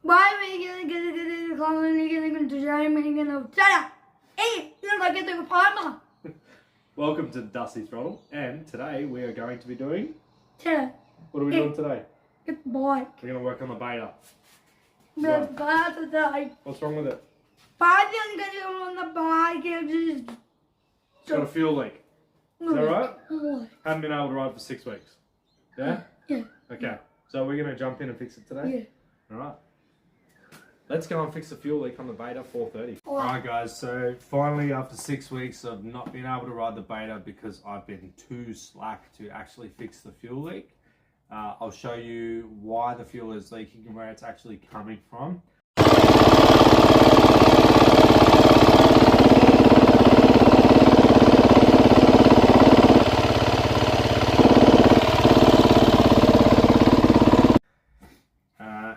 Why are we gonna get in the comment? You're gonna do shut up! Hey, you're not getting a partner. Welcome to Dusty Throttle, and today we are going to be doing. Shut What are we doing today? Get the bike. We're going to work on the beta. The bike today. What's wrong with it? I'm gonna go on the bike and just. It's got a fuel leak. Is that right? Oh. Haven't been able to ride for 6 weeks. Yeah? Yeah. Okay. So we're going to jump in and fix it today? Yeah. Alright. Let's go and fix the fuel leak on the beta 430. Oh. Alright guys, so finally after 6 weeks of not being able to ride the beta because I've been too slack to actually fix the fuel leak, I'll show you why the fuel is leaking and where it's actually coming from.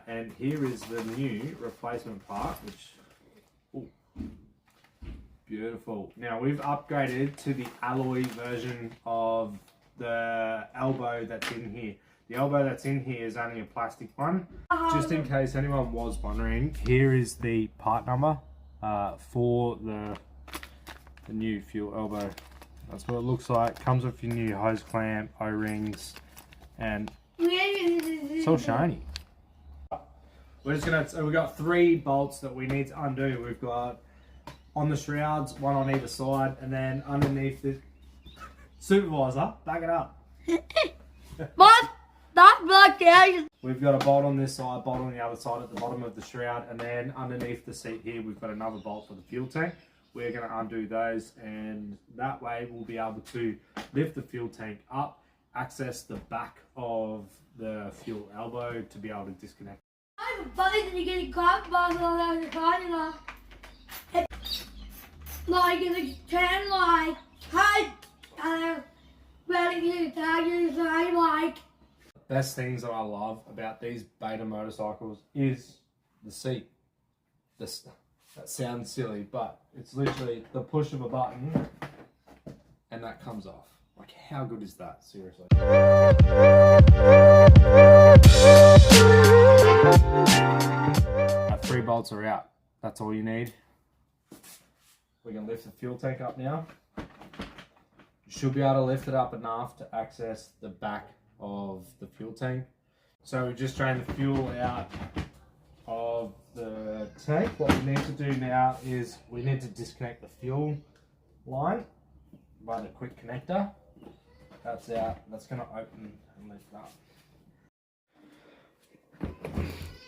And here is the new replacement part, which, ooh, beautiful. Now we've upgraded to the alloy version of the elbow that's in here. The elbow that's in here is only a plastic one. Just in case anyone was wondering, here is the part number for the new fuel elbow. That's what it looks like. Comes with your new hose clamp, O-rings, and it's all shiny. We're just gonna, so we've got 3 bolts that we need to undo. We've got on the shrouds, 1 on either side, and then underneath the supervisor, back it up. What? That's like that. We've got a bolt on this side, bolt on the other side at the bottom of the shroud, and then underneath the seat here, we've got another bolt for the fuel tank. We're gonna undo those, and that way we'll be able to lift the fuel tank up, access the back of the fuel elbow to be able to disconnect. I'm afraid that you're getting caught by the car, you know. Like in the can, like, hi, ready to tag you, say, like. Best things that I love about these beta motorcycles is the seat. That sounds silly, but it's literally the push of a button and that comes off. Like, how good is that? Seriously. Our 3 bolts are out. That's all you need. We can lift the fuel tank up now. You should be able to lift it up enough to access the back of the fuel tank. So we just drain the fuel out of the tank. What we need to do now is we need to disconnect the fuel line by the quick connector. That's out. That's going to open and lift up.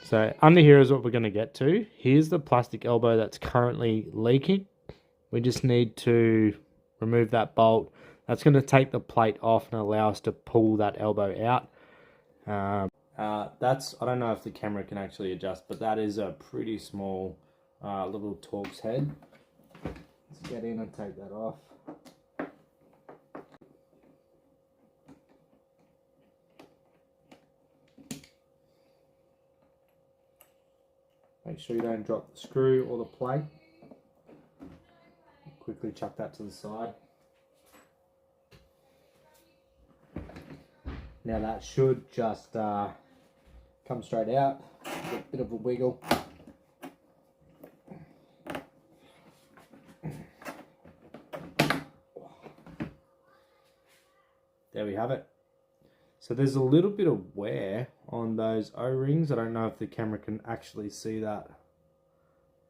So under here is what we're going to get to. Here's the plastic elbow that's currently leaking. We just need to remove that bolt. That's going to take the plate off and allow us to pull that elbow out. I don't know if the camera can actually adjust, but that is a pretty small little Torx head. Let's get in and take that off. Make sure you don't drop the screw or the plate. Quickly chuck that to the side. Now that should just come straight out. Get a bit of a wiggle. There we have it. So there's a little bit of wear on those O-rings. I don't know if the camera can actually see that.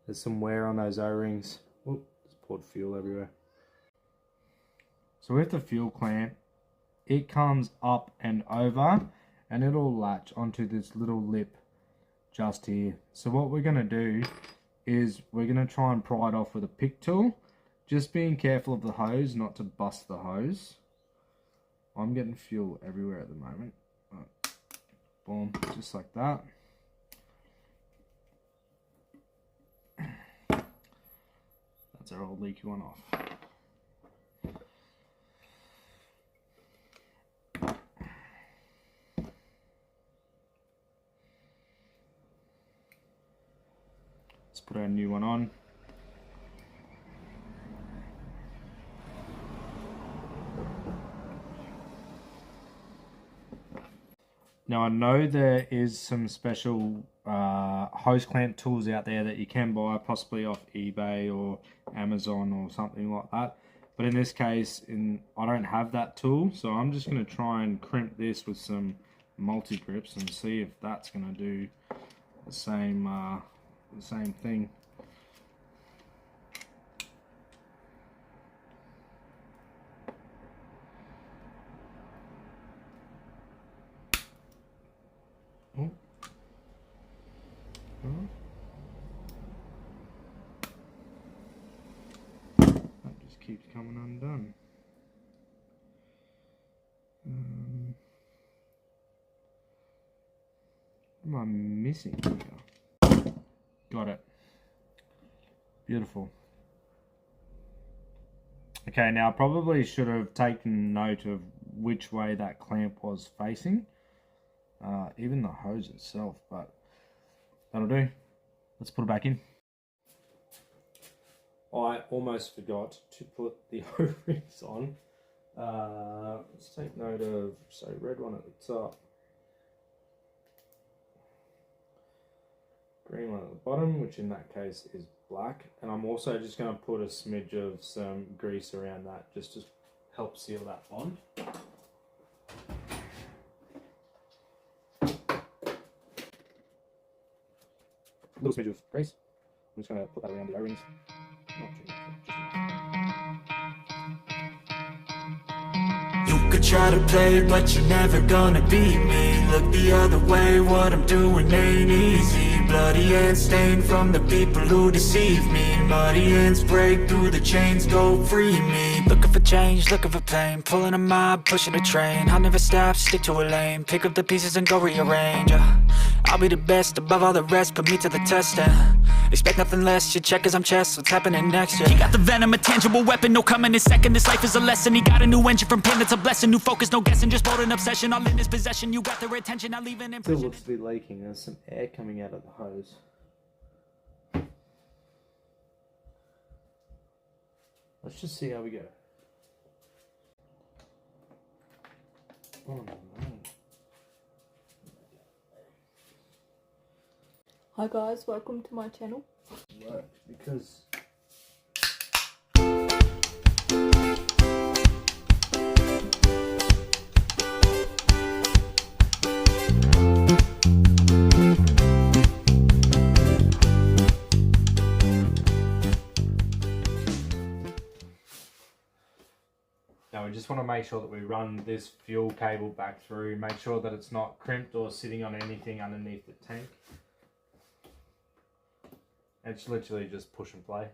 There's some wear on those O-rings. Oop, just poured fuel everywhere. So with the fuel clamp, it comes up and over and it'll latch onto this little lip just here. So what we're going to do is we're going to try and pry it off with a pick tool. Just being careful of the hose, not to bust the hose. I'm getting fuel everywhere at the moment. Boom, just like that. That's our old leaky one off. Let's put our new one on. Now I know there is some special hose clamp tools out there that you can buy, possibly off eBay or Amazon or something like that. But in this case, I don't have that tool, so I'm just going to try and crimp this with some multi-grips and see if that's going to do the same thing. Oh. That just keeps coming undone. What am I missing here? Got it. Beautiful. Okay, now I probably should have taken note of which way that clamp was facing. Even the hose itself, but that'll do. Let's put it back in. I almost forgot to put the O-rings on. Let's take note of, say, red one at the top, green one at the bottom, which in that case is black. And I'm also just going to put a smidge of some grease around that just to help seal that bond. A little smidge of grease. I'm just going to put that around the O-rings. Not too much, You could try to play, but you're never gonna beat me. Look the other way, what I'm doing ain't easy. Bloody hands stained from the people who deceive me. Muddy hands break through the chains, go free me. Looking for change, looking for pain, pulling a mob, pushing a train. I'll never stop, stick to a lane, pick up the pieces and go rearrange. I'll be the best above all the rest, put me to the test and expect nothing less. You check as I'm chess, what's happening next? Yeah. He got the venom, a tangible weapon, no coming in second. This life is a lesson. He got a new engine from pain, that's a blessing. New focus, no guessing, just bold an obsession. All in his possession, you got their attention. Now leaving impression. Still looks to be leaking. There's some air coming out of the hose. Let's just see how we go. Oh no. Hi guys, welcome to my channel. Worked because now we just want to make sure that we run this fuel cable back through, make sure that it's not crimped or sitting on anything underneath the tank. It's literally just push and play.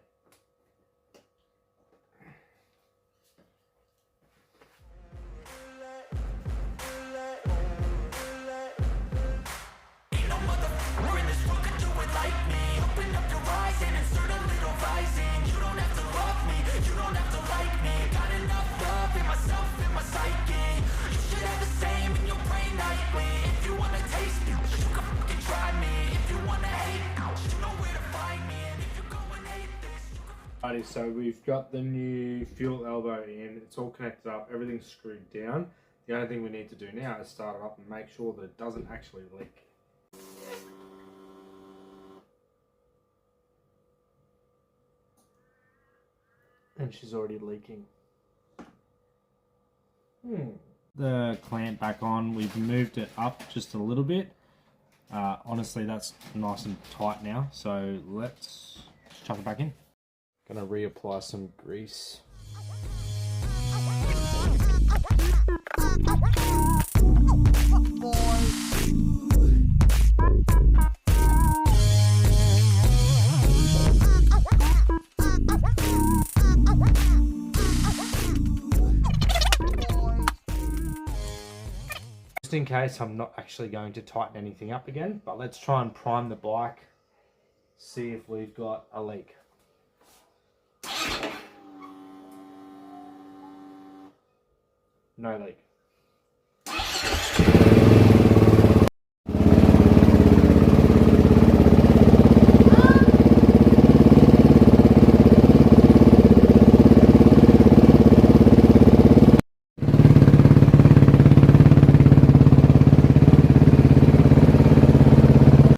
Alrighty, so we've got the new fuel elbow in, it's all connected up, everything's screwed down. The only thing we need to do now is start it up and make sure that it doesn't actually leak. And she's already leaking. The clamp back on, we've moved it up just a little bit. Honestly, that's nice and tight now, so let's chuck it back in. Gonna reapply some grease. Just in case I'm not actually going to tighten anything up again, but let's try and prime the bike, see if we've got a leak. No leak.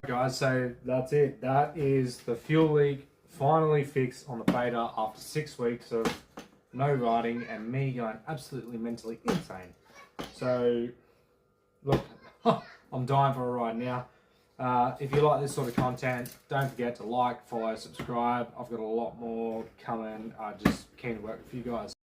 Guys, guys, so that's it. That is the fuel leak finally fixed on the Beta after 6 weeks of no riding and me going absolutely mentally insane. So, look, I'm dying for a ride now. If you like this sort of content, don't forget to like, follow, subscribe. I've got a lot more coming. Just keen to work with you guys.